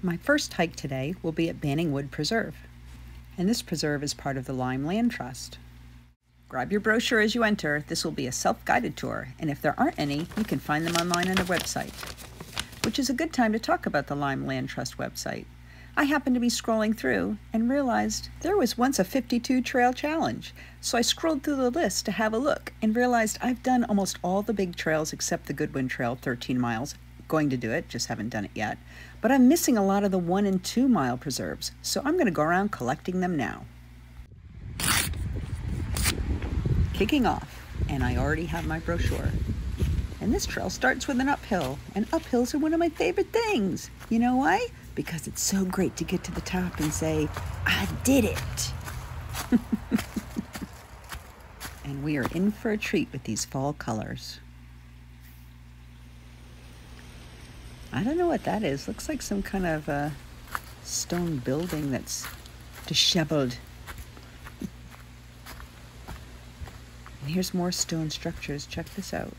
My first hike today will be at Banningwood Preserve, and this preserve is part of the Lyme Land Trust. Grab your brochure as you enter. This will be a self-guided tour, and if there aren't any, you can find them online on the website, which is a good time to talk about the Lyme Land Trust website. I happened to be scrolling through and realized there was once a 52 trail challenge, so I scrolled through the list to have a look and realized I've done almost all the big trails except the Goodwin Trail, 13 miles. Going to do it, just haven't done it yet. But I'm missing a lot of the 1 and 2 mile preserves, so I'm going to go around collecting them now. Kicking off, and I already have my brochure. And this trail starts with an uphill, and uphills are one of my favorite things. You know why? Because it's so great to get to the top and say, I did it. And we are in for a treat with these fall colors. I don't know what that is. Looks like some kind of a stone building that's disheveled. And here's more stone structures. Check this out.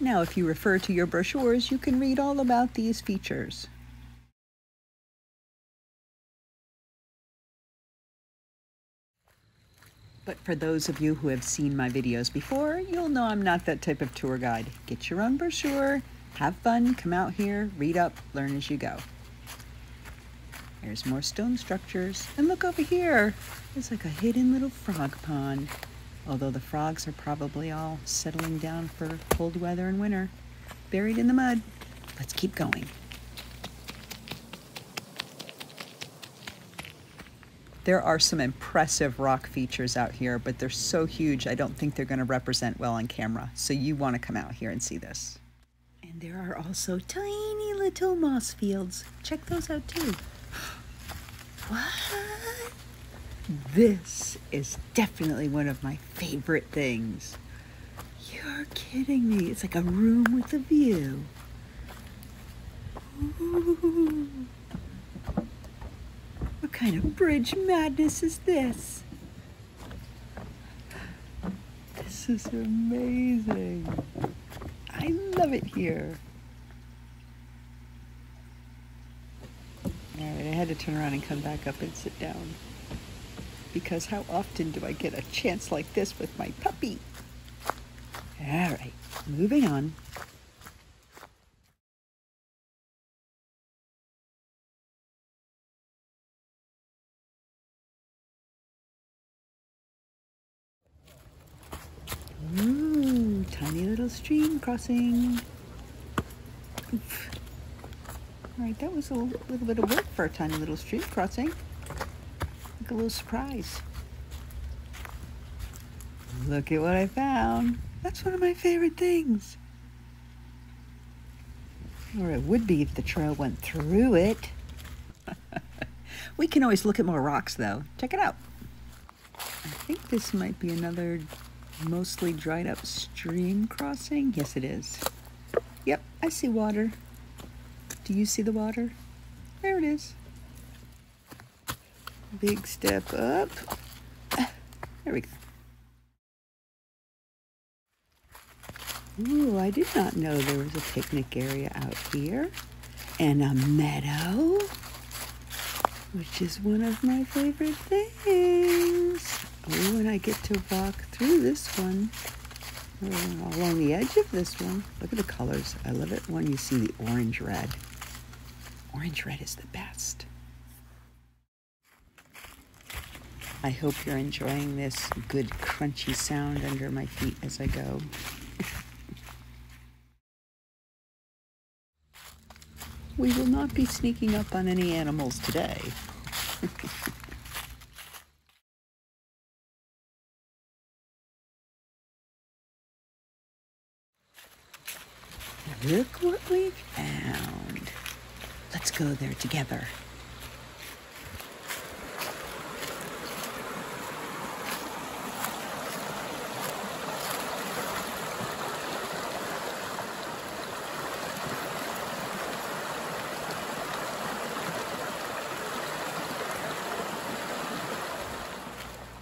Now, if you refer to your brochures, you can read all about these features. But for those of you who have seen my videos before, you'll know I'm not that type of tour guide. Get your own brochure. Have fun, come out here, read up, learn as you go. There's more stone structures. And look over here. There's like a hidden little frog pond. Although the frogs are probably all settling down for cold weather and winter. Buried in the mud. Let's keep going. There are some impressive rock features out here, but they're so huge I don't think they're going to represent well on camera. So you want to come out here and see this. And there are also tiny little moss fields. Check those out too. What? This is definitely one of my favorite things. You're kidding me. It's like a room with a view. Ooh. What kind of bridge madness is this? This is amazing. I love it here. All right, I had to turn around and come back up and sit down. Because how often do I get a chance like this with my puppy? All right, moving on. Ooh, tiny little stream crossing. Oof. All right, that was a little bit of work for a tiny little stream crossing. Like a little surprise. Look at what I found. That's one of my favorite things. Or it would be if the trail went through it. We can always look at more rocks though. Check it out. I think this might be another mostly dried up stream crossing. Yes, it is. Yep, I see water. Do you see the water? There it is. Big step up. There we go. Ooh, I did not know there was a picnic area out here. And a meadow, which is one of my favorite things. Oh, and I get to walk through this one. Along the edge of this one. Look at the colors. I love it when you see the orange red. Orange red is the best. I hope you're enjoying this good crunchy sound under my feet as I go. We will not be sneaking up on any animals today. Look what we found. Let's go there together.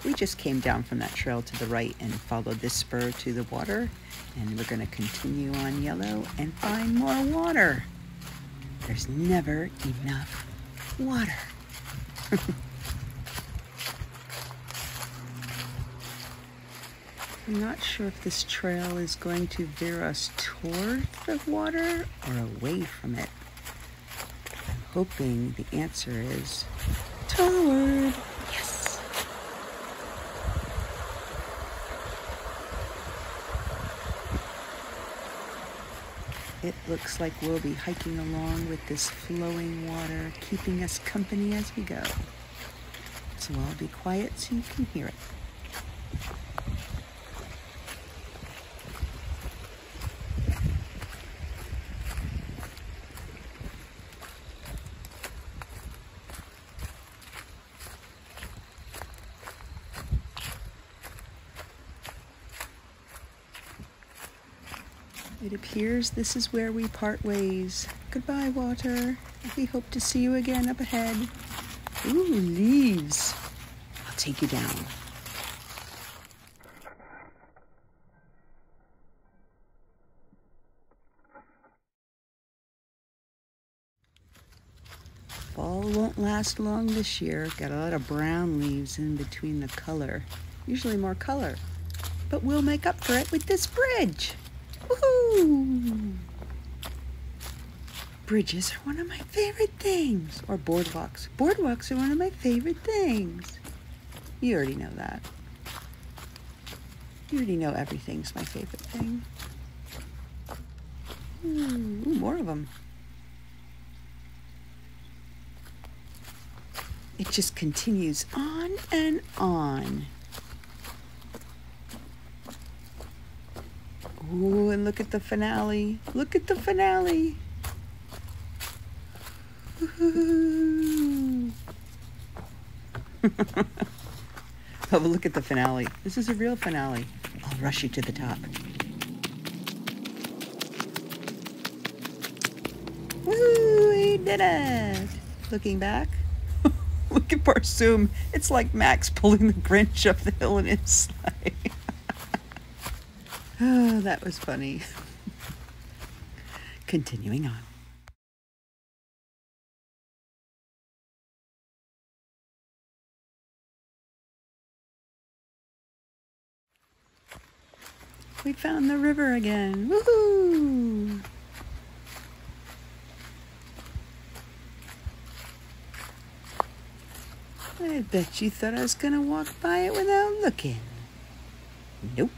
We just came down from that trail to the right and followed this spur to the water, and we're going to continue on yellow and find more water. There's never enough water. I'm not sure if this trail is going to veer us toward the water or away from it. I'm hoping the answer is toward. Yes. It looks like we'll be hiking along with this flowing water, keeping us company as we go. So I'll be quiet so you can hear it. It appears this is where we part ways. Goodbye, water. We hope to see you again up ahead. Ooh, leaves. I'll take you down. Fall won't last long this year. Got a lot of brown leaves in between the color. Usually more color. But we'll make up for it with this bridge. Woohoo! Bridges are one of my favorite things. Or boardwalks. Boardwalks are one of my favorite things. You already know that. You already know everything's my favorite thing. Ooh, more of them. It just continues on and on. Ooh, and look at the finale. Look at the finale. Oh, look at the finale. This is a real finale. I'll rush you to the top. Woo, we did it. Looking back. Look at Barsoom. It's like Max pulling the Grinch up the hill in his sleigh. Oh, that was funny. Continuing on. We found the river again. Woohoo! I bet you thought I was gonna walk by it without looking. Nope.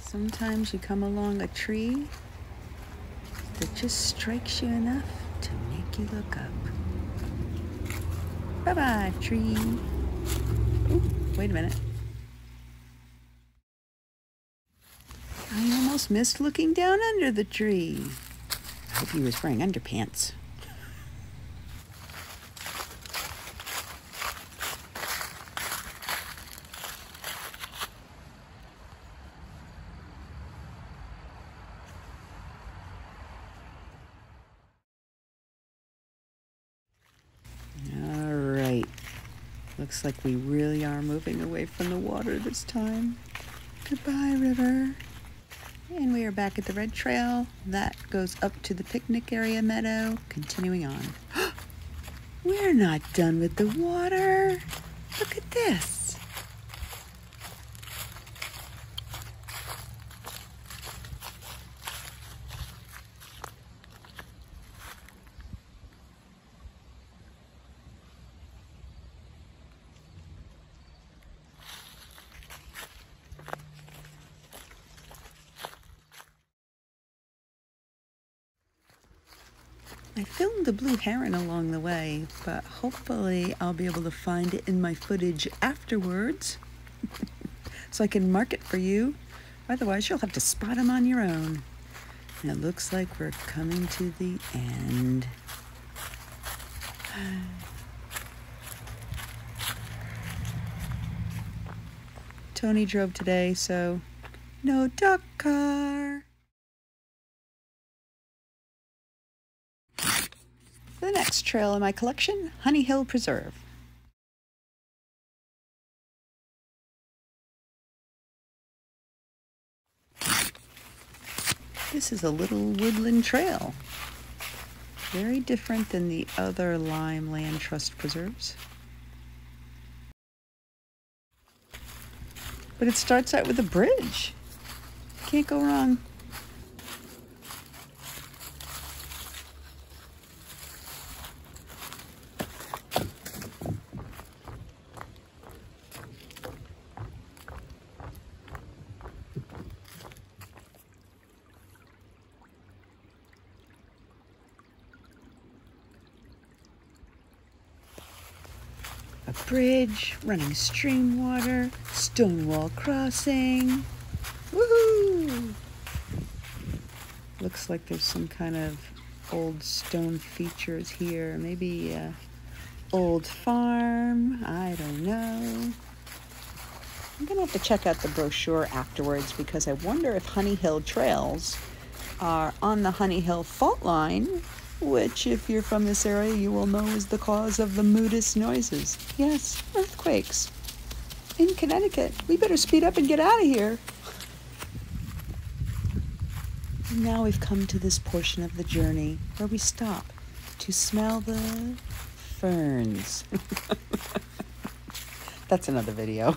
Sometimes you come along a tree that just strikes you enough to make you look up. Bye-bye, tree. Ooh, wait a minute. I almost missed looking down under the tree. I hope he was wearing underpants. Looks like we really are moving away from the water this time. Goodbye, river. And we are back at the red trail. That goes up to the picnic area meadow. Continuing on. We're not done with the water. Look at this. I filmed the blue heron along the way, but hopefully I'll be able to find it in my footage afterwards so I can mark it for you. Otherwise, you'll have to spot them on your own. And it looks like we're coming to the end. Tony drove today, so no duck car. The next trail in my collection, Hill Preserve. This is a little woodland trail. Very different than the other Lyme Land Trust preserves. But it starts out with a bridge. Can't go wrong. A bridge, running stream water, stone wall crossing. Woohoo! Looks like there's some kind of old stone features here. Maybe a old farm. I don't know. I'm gonna have to check out the brochure afterwards because I wonder if Honey Hill trails are on the Honey Hill fault line, which, if you're from this area, you will know is the cause of the moodest noises. Yes, earthquakes. In Connecticut. We better speed up and get out of here. And now we've come to this portion of the journey where we stop to smell the ferns. That's another video.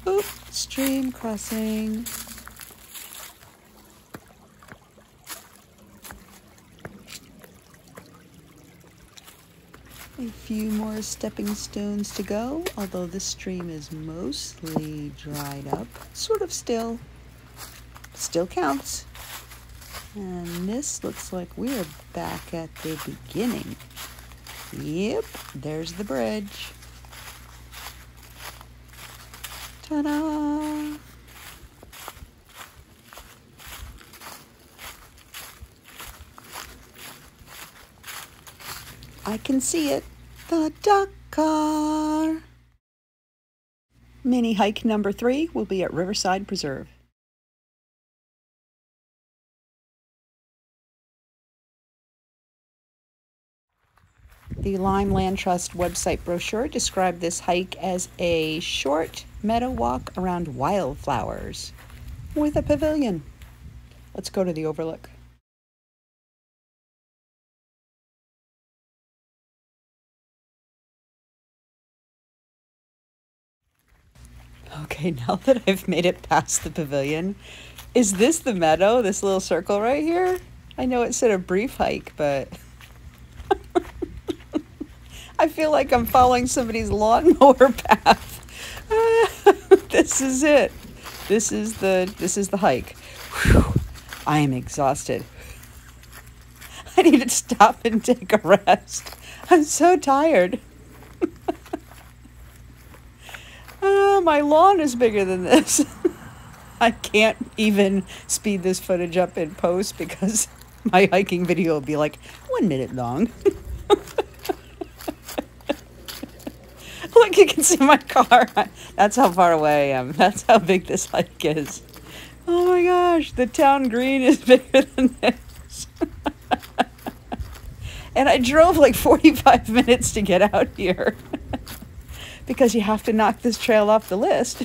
Oop, stream crossing. A few more stepping stones to go, although this stream is mostly dried up. Sort of still counts. And this looks like we're back at the beginning. Yep, there's the bridge. Ta-da! I can see it. The duck car. Mini hike number 3 will be at Riverside Preserve. The Lyme Land Trust website brochure described this hike as a short meadow walk around wildflowers with a pavilion. Let's go to the overlook. Okay, now that I've made it past the pavilion, is this the meadow, this little circle right here? I know it said a brief hike, but I feel like I'm following somebody's lawnmower path. This is it. This is the hike. Whew, I am exhausted. I need to stop and take a rest. I'm so tired. My lawn is bigger than this. I can't even speed this footage up in post because my hiking video will be like 1 minute long. Look, you can see my car. That's how far away I am. That's how big this hike is. Oh my gosh, the town green is bigger than this. And I drove like 45 minutes to get out here. Because you have to knock this trail off the list.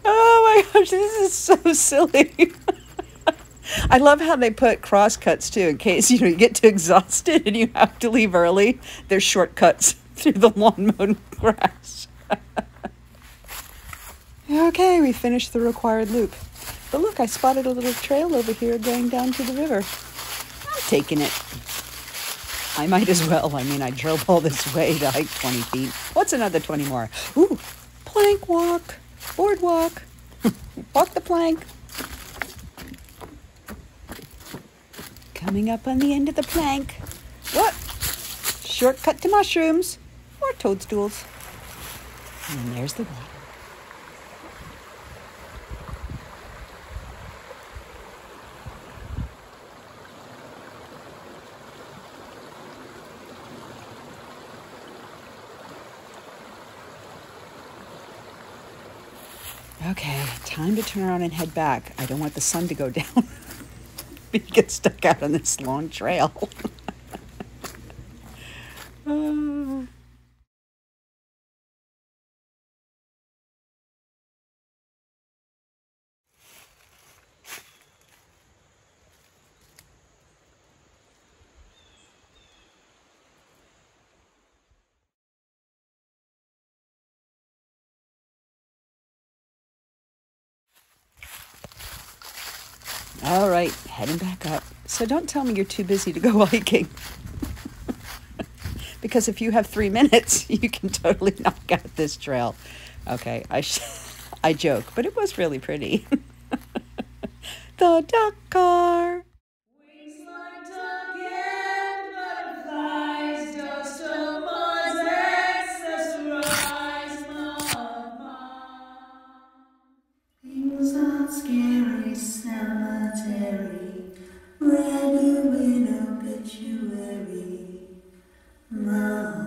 Oh my gosh, this is so silly. I love how they put crosscuts too, in case you get too exhausted and you have to leave early. There's shortcuts through the lawn mowed grass. Okay, we finished the required loop. But look, I spotted a little trail over here going down to the river. I'm taking it. I might as well. I mean, I drove all this way to hike 20 feet. What's another 20 more? Ooh, plank walk, boardwalk. Walk the plank. Coming up on the end of the plank. What? Shortcut to mushrooms or toadstools. And there's the water. Okay, time to turn around and head back. I don't want the sun to go down. We get stuck out on this long trail. All right, heading back up. So don't tell me you're too busy to go hiking. Because if you have 3 minutes, you can totally knock out this trail. Okay, I joke, but it was really pretty. The duck car. Wings like duck and butterflies, dust of Mars, accessorize, magma. Things aren't scary, cemetery, ready with obituary, magma.